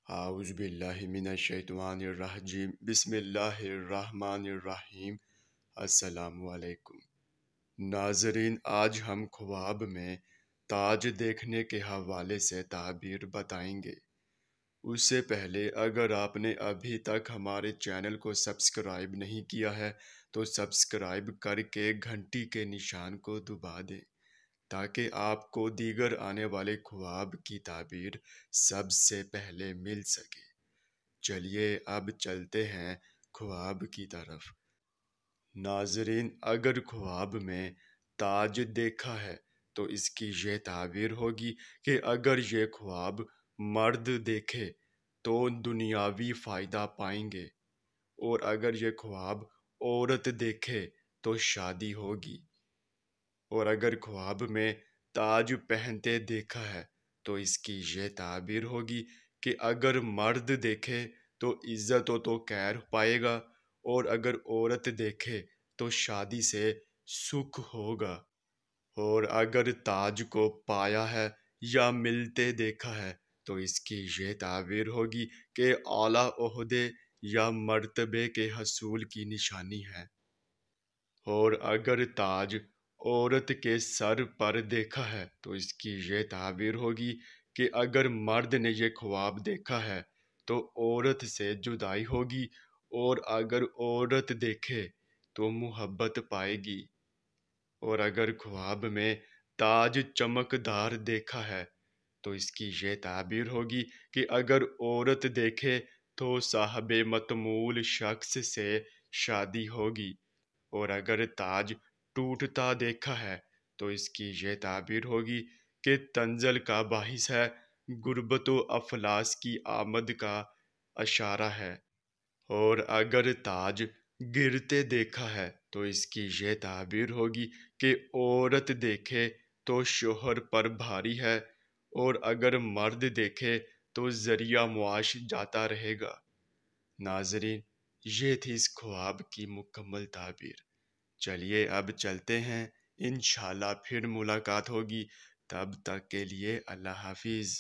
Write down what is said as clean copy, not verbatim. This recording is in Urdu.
اعوذ باللہ من الشیطان الرجیم بسم اللہ الرحمن الرحیم۔ السلام علیکم ناظرین، آج ہم خواب میں تاج دیکھنے کے حوالے سے تعبیر بتائیں گے۔ اس سے پہلے اگر آپ نے ابھی تک ہمارے چینل کو سبسکرائب نہیں کیا ہے تو سبسکرائب کر کے گھنٹی کے نشان کو دبا دیں تاکہ آپ کو دیگر آنے والے خواب کی تعبیر سب سے پہلے مل سکے۔ چلیے اب چلتے ہیں خواب کی طرف۔ ناظرین، اگر خواب میں تاج دیکھا ہے تو اس کی یہ تعبیر ہوگی کہ اگر یہ خواب مرد دیکھے تو دنیاوی فائدہ پائیں گے، اور اگر یہ خواب عورت دیکھے تو شادی ہوگی، اور اگر خواب میں تاج پہنتے دیکھا ہے تو اس کی یہ تعبیر ہوگی کہ اگر مرد دیکھے تو عزت و توقیر پائے گا، اور اگر عورت دیکھے تو شادی سے سکھ ہوگا، اور اگر تاج کو پایا ہے یا ملتے دیکھا ہے تو اس کی یہ تعبیر ہوگی کہ اعلیٰ عہدے یا مرتبے کے حصول کی نشانی ہے، اور اگر تاج عورت کے سر پر دیکھا ہے تو اس کی یہ تعبیر ہوگی کہ اگر مرد نے یہ خواب دیکھا ہے تو عورت سے جدائی ہوگی، اور اگر عورت دیکھے تو محبت پائے گی، اور اگر خواب میں تاج چمکدار دیکھا ہے تو اس کی یہ تعبیر ہوگی کہ اگر عورت دیکھے تو صاحب متمول شخص سے شادی ہوگی، اور اگر تاج ٹوٹتا دیکھا ہے تو اس کی یہ تعبیر ہوگی کہ تنزل کا باعث ہے، غربت و افلاس کی آمد کا اشارہ ہے، اور اگر تاج گرتے دیکھا ہے تو اس کی یہ تعبیر ہوگی کہ عورت دیکھے تو شوہر پر بھاری ہے، اور اگر مرد دیکھے تو ذریعہ معاش جاتا رہے گا۔ ناظرین، یہ تھی اس خواب کی مکمل تعبیر۔ چلیے اب چلتے ہیں، انشاءاللہ پھر ملاقات ہوگی، تب تک کے لیے اللہ حافظ۔